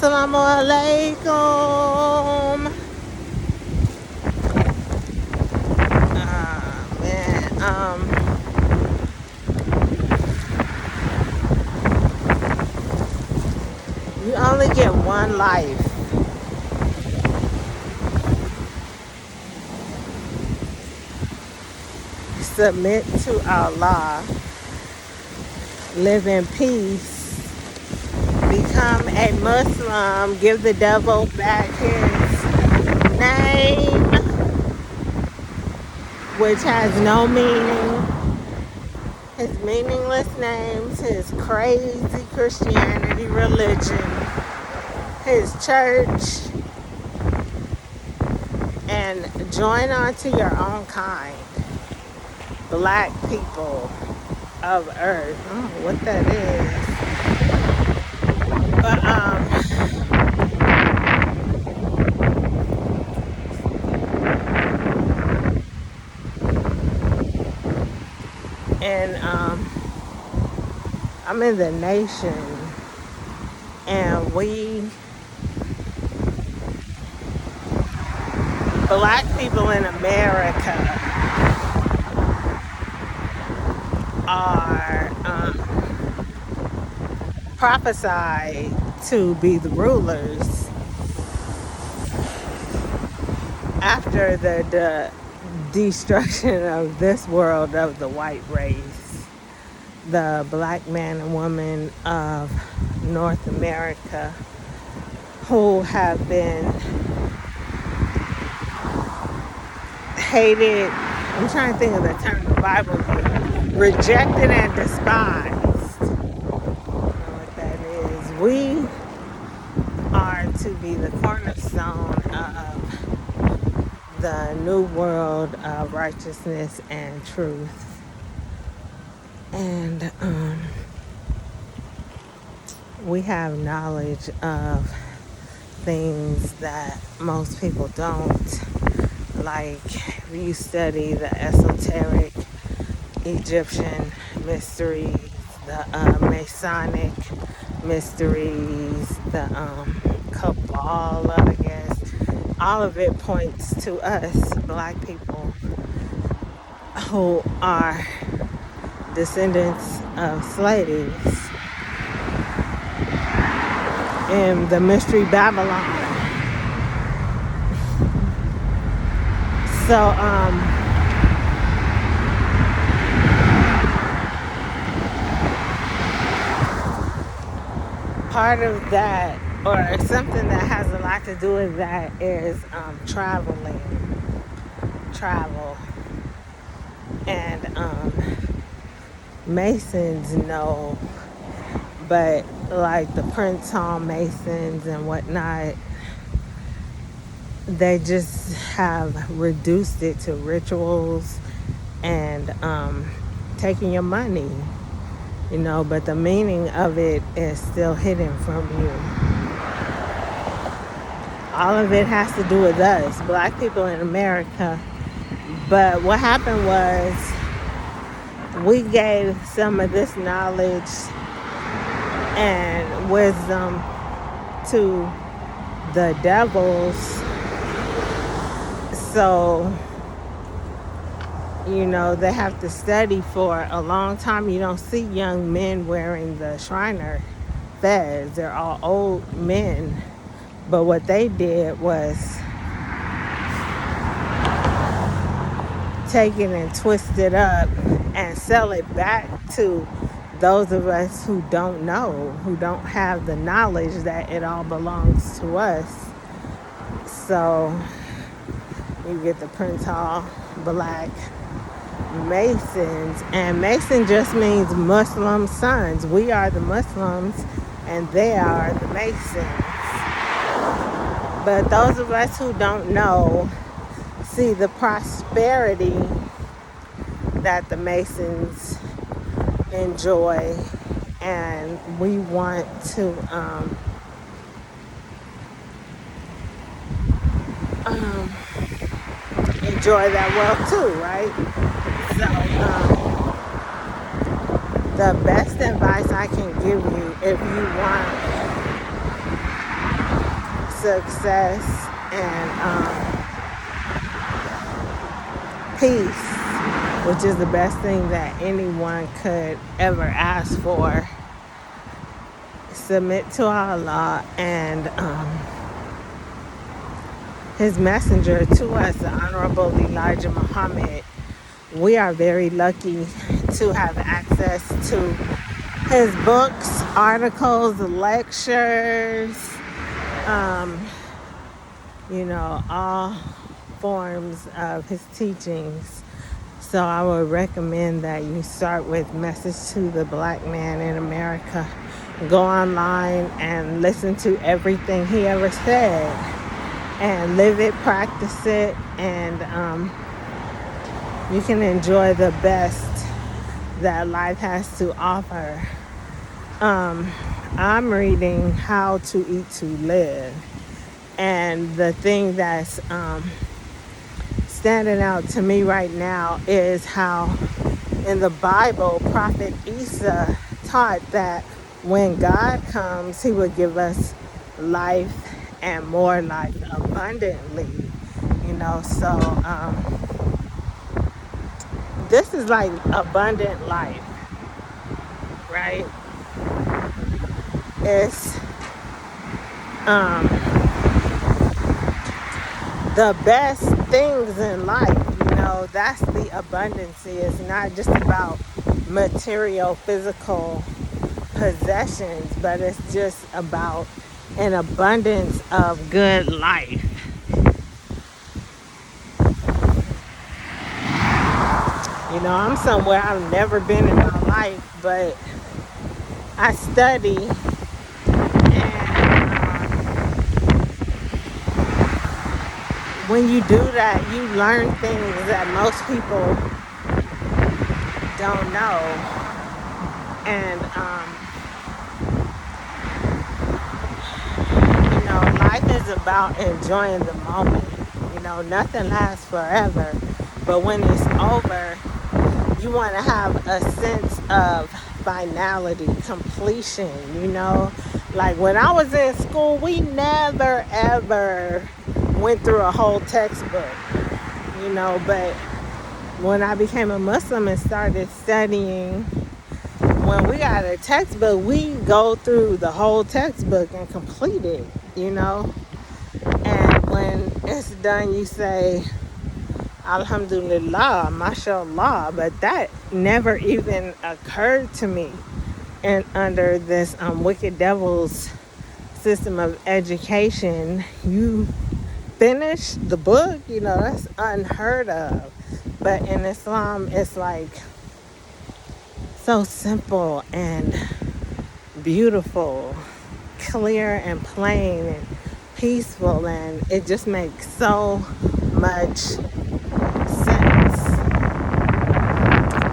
Assalamu alaikum. Man, you only get one life. Submit to Allah. Live in peace. Become a Muslim. Give the devil back his name, which has no meaning. His meaningless names, his crazy Christianity religion, his church, and join on to your own kind. Black people of Earth. I don't know what that is. And I'm in the nation, and we black people in America are prophesied to be the rulers after the destruction of this world of the white race. The black man and woman of North America who have been hated. I'm trying to think of the term the Bible uses. Rejected and despised. I don't know what that is. We are to be the cornerstone of the new world of righteousness and truth. And we have knowledge of things that most people don't. Like, if you study the esoteric Egyptian mysteries, the Masonic mysteries, the Kabbalah, I guess, all of it points to us, black people, who are descendants of slaves in the Mystery Babylon. So, part of that, or something that has a lot to do with that, is travel. And Masons know, but like the Prince Hall Masons and whatnot, they just have reduced it to rituals and taking your money, but the meaning of it is still hidden from you. All of it has to do with us, black people in America. But what happened was we gave some of this knowledge and wisdom to the devils. So, they have to study for a long time. You don't see young men wearing the Shriner fez. They're all old men. But what they did was take it and twist it up and sell it back to those of us who don't know, who don't have the knowledge that it all belongs to us. So you get the Prince Hall Black Masons, and Mason just means Muslim sons. We are the Muslims and they are the Masons. But those of us who don't know see the prosperity that the Masons enjoy, and we want to enjoy that wealth too, right? So the best advice I can give you, if you want success, and peace, which is the best thing that anyone could ever ask for. Submit to Allah and his messenger to us, the Honorable Elijah Muhammad. We are very lucky to have access to his books, articles, lectures, all forms of his teachings. So I would recommend that you start with Message to the Black Man in America. Go online and listen to everything he ever said and live it, practice it, and you can enjoy the best that life has to offer. I'm reading How to Eat to Live, and the thing that's standing out to me right now is how in the Bible, Prophet Isa taught that when God comes, he would give us life and more life abundantly. So this is like abundant life, right? It's the best things in life. That's the abundance. It's not just about material, physical possessions, but it's just about an abundance of good life. I'm somewhere I've never been in my life, but I study, and when you do that, you learn things that most people don't know. And life is about enjoying the moment. Nothing lasts forever, but when it's over, you want to have a sense of finality, completion. Like when I was in school, we never ever went through a whole textbook, but when I became a Muslim and started studying, when we got a textbook, we go through the whole textbook and complete it, and when it's done, you say, Alhamdulillah, mashallah, but that never even occurred to me. And under this wicked devil's system of education, you finish the book, that's unheard of. But in Islam, it's like so simple and beautiful, clear and plain and peaceful, and it just makes so much sense,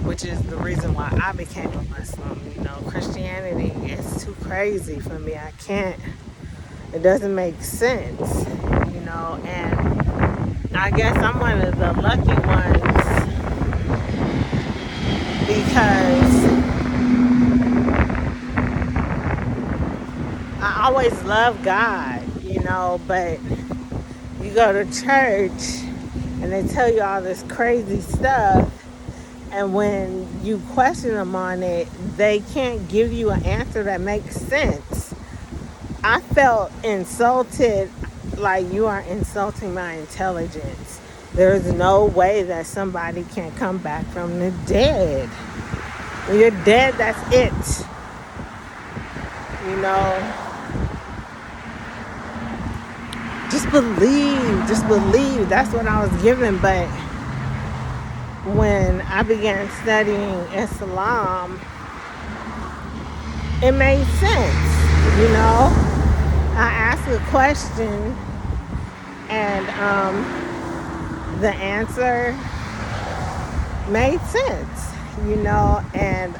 which is the reason why I became a Muslim. Christianity is too crazy for me. It doesn't make sense, and I guess I'm one of the lucky ones because I always love God, but you go to church and they tell you all this crazy stuff, and when you question them on it, they can't give you an answer that makes sense. I felt insulted, like you are insulting my intelligence. There's no way that somebody can come back from the dead. When you're dead, that's it. Just believe. That's what I was given. But when I began studying Islam, it made sense. I asked a question, and the answer made sense. And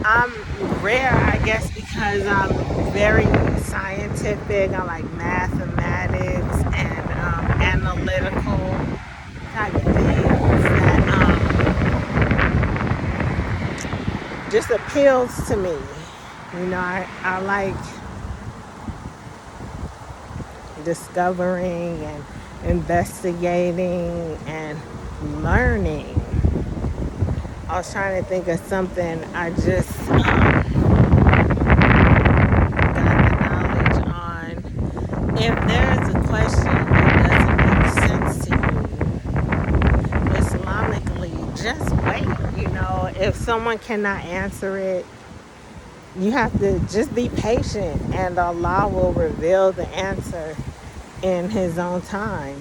I'm rare, I guess, because I'm very scientific. I like mathematics and analytical type of things that just appeals to me. I like discovering and investigating and learning. I was trying to think of something I just got the knowledge on. If there is a question that doesn't make sense to you, Islamically, just wait. If someone cannot answer it, you have to just be patient, and Allah will reveal the answer in His own time.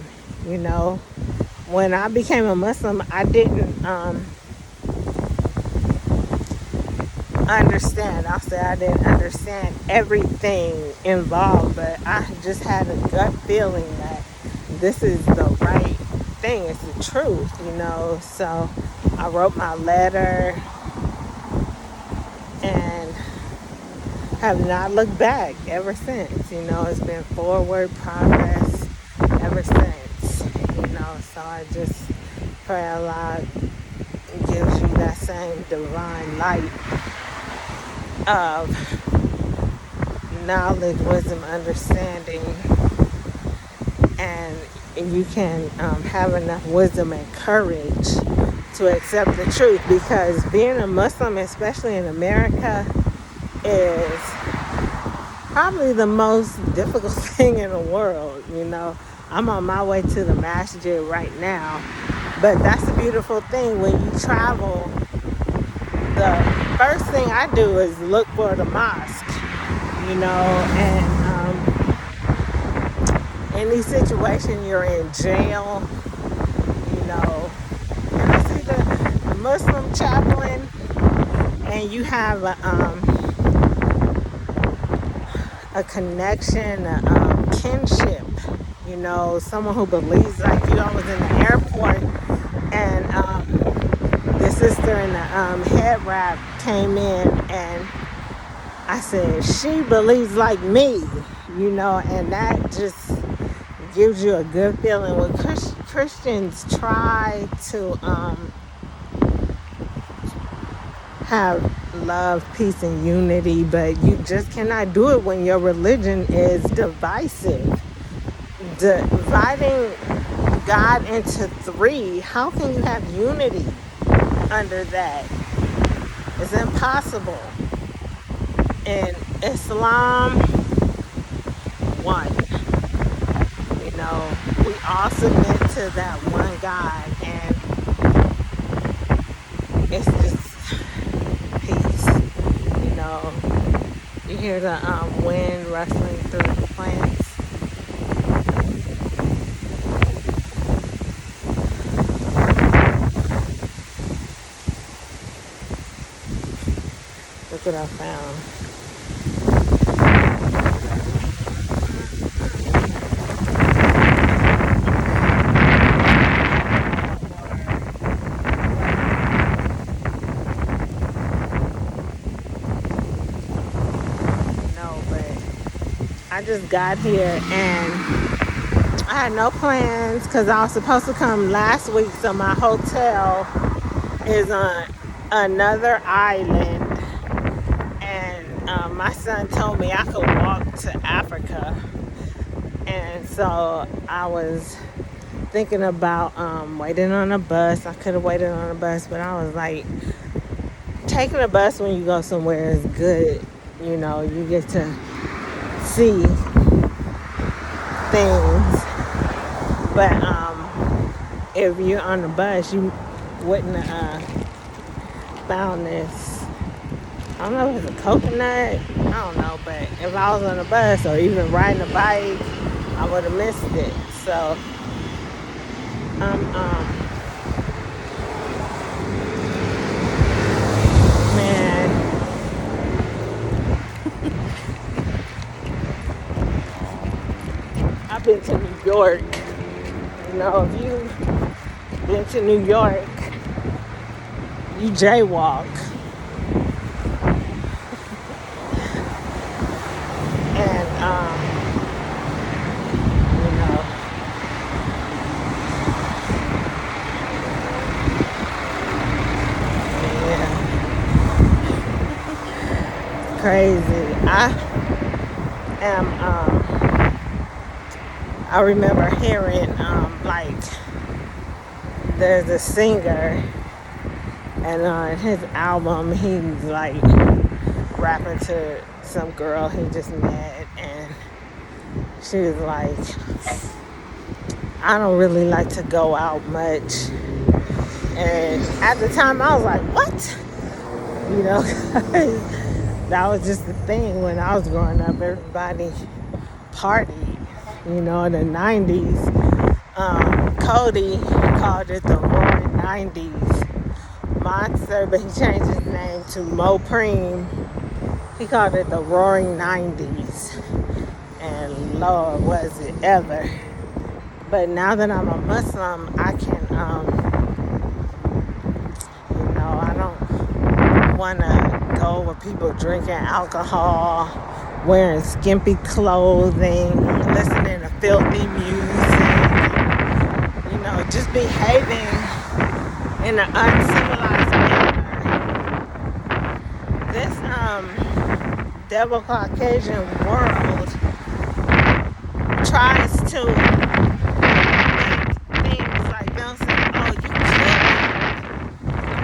When I became a Muslim, I didn't understand. I'll say I didn't understand everything involved, but I just had a gut feeling that this is the right thing. It's the truth. So I wrote my letter and have not looked back ever since. It's been forward progress ever since. So I just pray Allah gives you that same divine light of knowledge, wisdom, understanding, and you can have enough wisdom and courage to accept the truth, because being a Muslim, especially in America, is probably the most difficult thing in the world. I'm on my way to the masjid right now, but that's a beautiful thing. When you travel, the first thing I do is look for the mosque, and any situation you're in jail, and I see the Muslim chaplain, and you have a connection, a kinship, someone who believes like you. I was in the airport, and the sister in the head wrap came in, and I said, she believes like me, and that just gives you a good feeling. When Christians try to have love, peace, and unity, but you just cannot do it when your religion is divisive. Dividing God into three, how can you have unity under that? It's impossible. In Islam, one. We all submit to that one God, and it's just peace. You hear the wind rustling through the plants. Look what I found. I just got here and I had no plans because I was supposed to come last week. So my hotel is on another island, and my son told me I could walk to Africa, and so I was thinking about waiting on a bus. I could have waited on a bus, but I was like, taking a bus when you go somewhere is good. You get to see things, but if you're on the bus, you wouldn't have found this. I don't know if it's a coconut, I don't know, but if I was on a bus or even riding a bike, I would have missed it. So man, I've been to New York. If you've been to New York, you jaywalk. And, yeah, crazy. I am I remember hearing like there's a singer, and on his album he's like rapping to some girl he just met, and she was like, I don't really like to go out much. And at the time I was like, what? You know, that was just the thing when I was growing up. Everybody partied, you know, in the 90s. Cody called it the Roaring 90s. Monster, but he changed his name to Mo Preem. He called it the Roaring 90s. And Lord, was it ever. But now that I'm a Muslim, I can, you know, I don't want to go where people drinking alcohol, wearing skimpy clothing, listening to filthy music, you know, just behaving in an uncivilized manner. This devil Caucasian world tries to make things like them say, oh, you killed me. Like,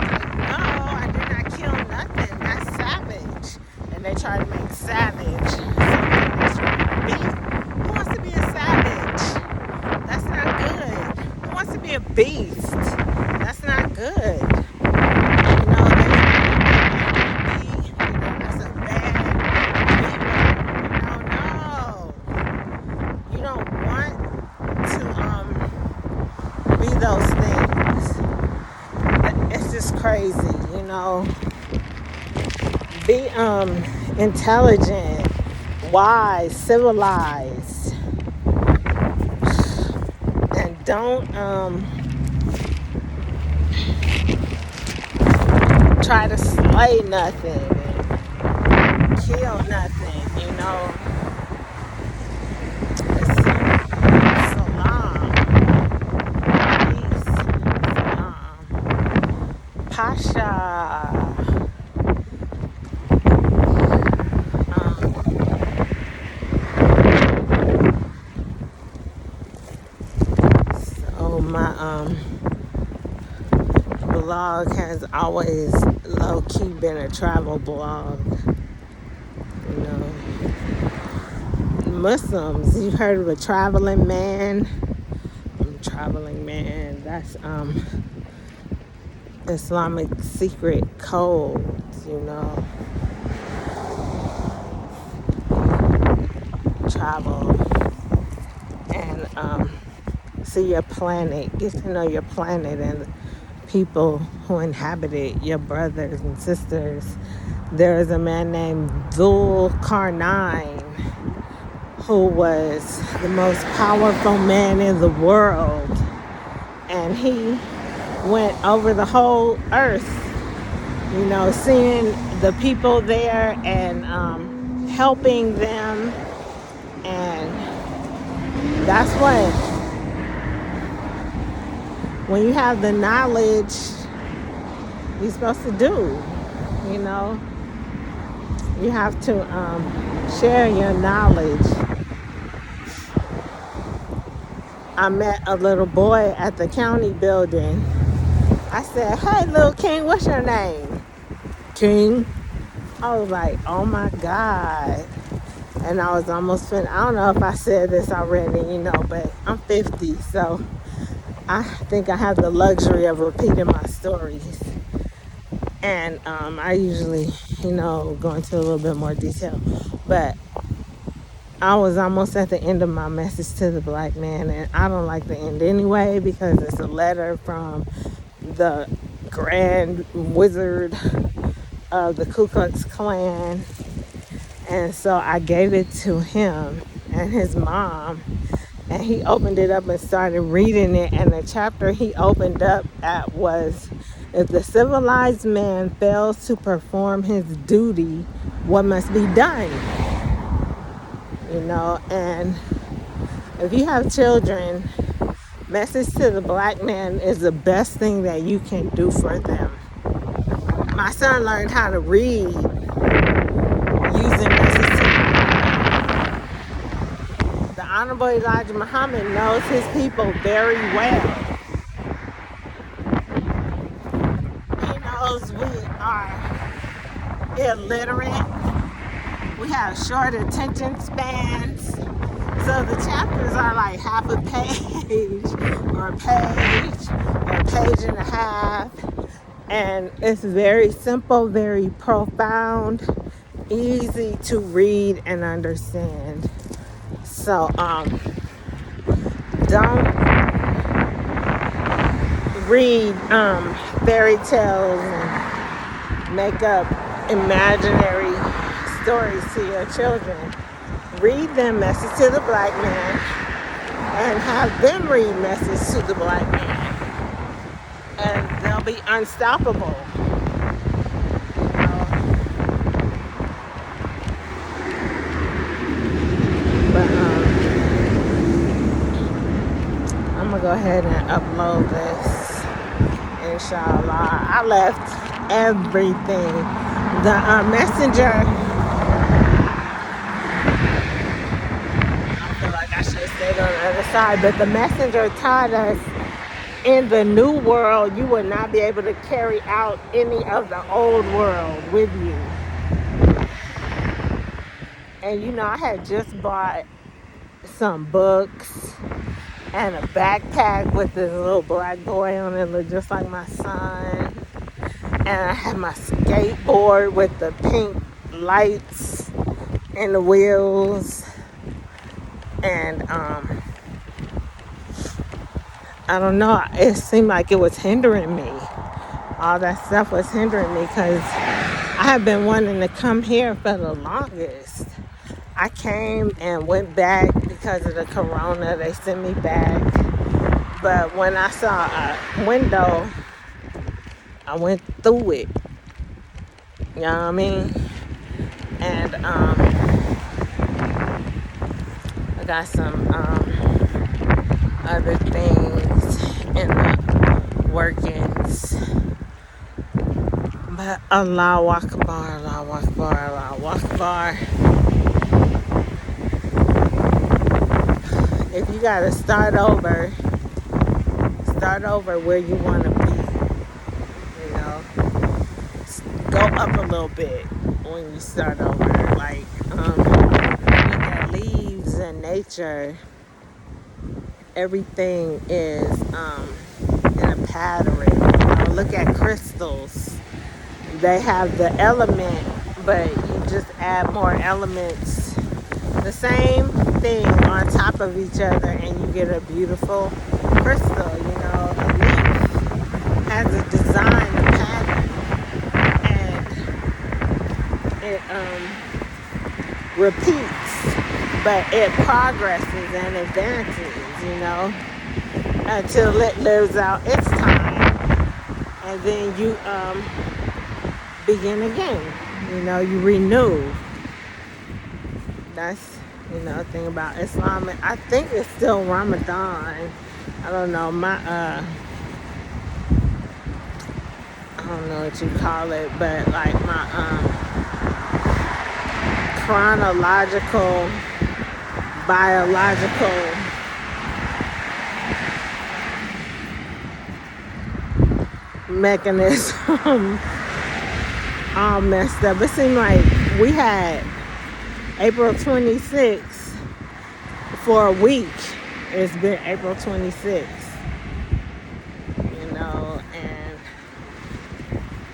no, I did not kill nothing. That's savage. And they try to make savage something that's beef. Who wants to be a savage? That's not good. Who wants to be a beast? That's not good. You know, they try to be, you know, that's a bad people. No. You don't want to be those things. It's just crazy, you know. Be intelligent, wise, civilized, and don't try to slay nothing and kill nothing, you know. Salam, peace, salam, Pasha. So my blog has always low-key been a travel blog, you know. Muslims, you heard of a traveling man? Traveling man, that's Islamic secret codes, you know. Travel and see your planet, get to know your planet and the people who inhabit it, your brothers and sisters. There is a man named Dhul Qarnayn who was the most powerful man in the world, and he went over the whole earth, you know, seeing the people there and helping them. And that's when you have the knowledge, you're supposed to do, you know. You have to share your knowledge. I met a little boy at the county building. I said, hey, little King, what's your name? King. I was like, oh my God. And I was almost finished. I don't know if I said this already, you know, but I'm 50, so I think I have the luxury of repeating my stories. And I usually, you know, go into a little bit more detail. But I was almost at the end of my message to the black man, and I don't like the end anyway because it's a letter from the Grand Wizard of the Ku Klux Klan. And so I gave it to him and his mom, and he opened it up and started reading it. And the chapter he opened up at was, if the civilized man fails to perform his duty, what must be done? You know, and if you have children, message to the black man is the best thing that you can do for them. My son learned how to read using message to the Honorable Elijah Muhammad knows his people very well. He knows we are illiterate. We have short attention spans. So the chapters are like half a page or a page and a half. And it's very simple, very profound, easy to read and understand. So don't read fairy tales and make up imaginary stories to your children. Read them Message to the Black Man and have them read Message to the Black Man. And they'll be unstoppable. But I'm gonna go ahead and upload this, inshallah. I left everything. The messenger, I feel like I should have stayed on the other side, but the messenger taught us in the new world, you will not be able to carry out any of the old world with you. And you know, I had just bought some books and a backpack with this little black boy on it, looked just like my son. And I had my skateboard with the pink lights and the wheels. And I don't know, it seemed like it was hindering me. All that stuff was hindering me because I have been wanting to come here for the longest. I came and went back because of the corona. They sent me back. But when I saw a window, I went through it. You know what I mean? And I got some other things in the workings. But Allahu Akbar, Allahu Akbar, Allahu Akbar. If you gotta start over where you want to be. You know, go up a little bit when you start over. Like, look at leaves and nature. Everything is in a pattern. You know, look at crystals. They have the element, but you just add more elements. The same thing on top of each other, and you get a beautiful crystal. You know, a leaf has a design, a pattern, and it repeats, but it progresses and advances. You know, until it lives out its time, and then you begin again. You know, you renew. That's, you know, thing about Islam. I think it's still Ramadan. I don't know. I don't know what you call it, but like my chronological, biological mechanism all messed up. It seemed like we had April 26th for a week. It's been April 26th, you know, and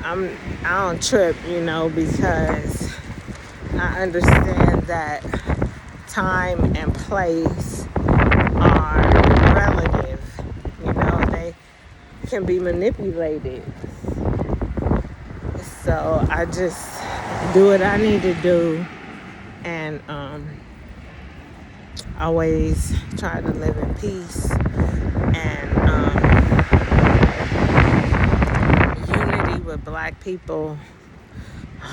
I don't trip, you know, because I understand that time and place are relative. You know, they can be manipulated. So I just do what I need to do, and always try to live in peace and unity with Black people.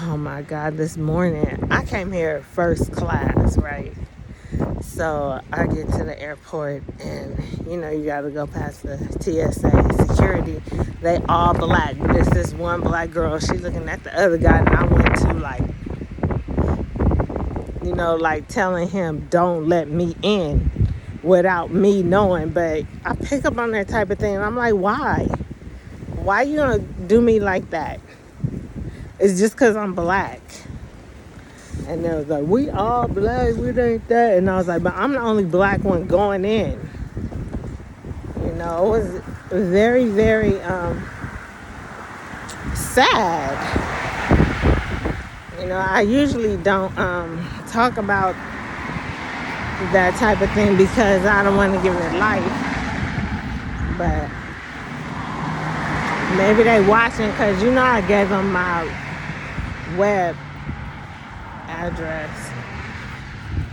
Oh my God, this morning I came here first class, right? So I get to the airport, and you know, you gotta go past the TSA security. They all Black. There's this one Black girl, she's looking at the other guy that I went to, like, you know, like telling him, don't let me in. without me knowing. But I pick up on that type of thing. And I'm like, why? Why you gonna do me like that? It's just because I'm black. And they was like, we all black, we ain't that. And I was like, but I'm the only black one going in. You know, it was very, very sad. You know, I usually don't talk about that type of thing because I don't want to give it life. But maybe they watching because, you know, I gave them my web address.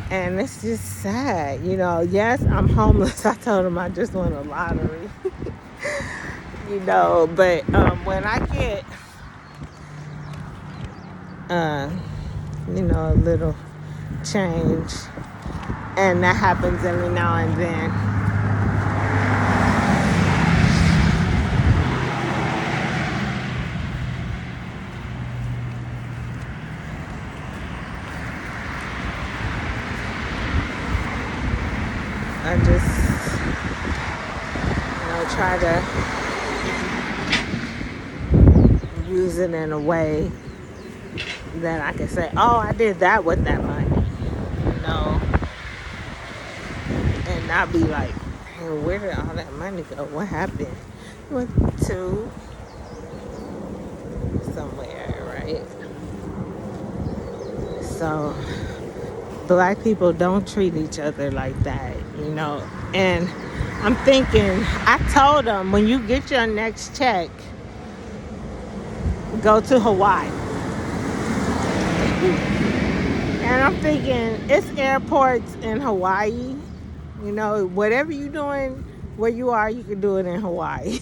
And it's just sad. You know, yes, I'm homeless. I told them I just won a lottery. You know, but when I get, you know, a little change, and that happens every now and then. I just, you know, try to use it in a way that I can say, oh, I did that with that money, you know, and not be like, hey, where did all that money go? What happened? It went to somewhere, right? So black people don't treat each other like that, you know. And I'm thinking, I told them, when you get your next check, go to Hawaii. And I'm thinking, it's airports in Hawaii. You know, whatever you're doing where you are, you can do it in Hawaii.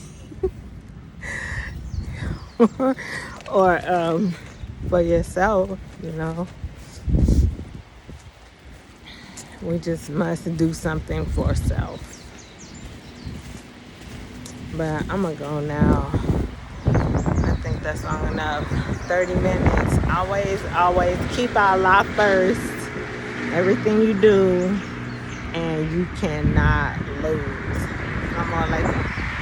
Or for yourself, you know. We just must do something for self. But I'm going to go now. I think that's long enough. 30 minutes. Always keep Allah first. Everything you do. And you cannot lose. I'm all like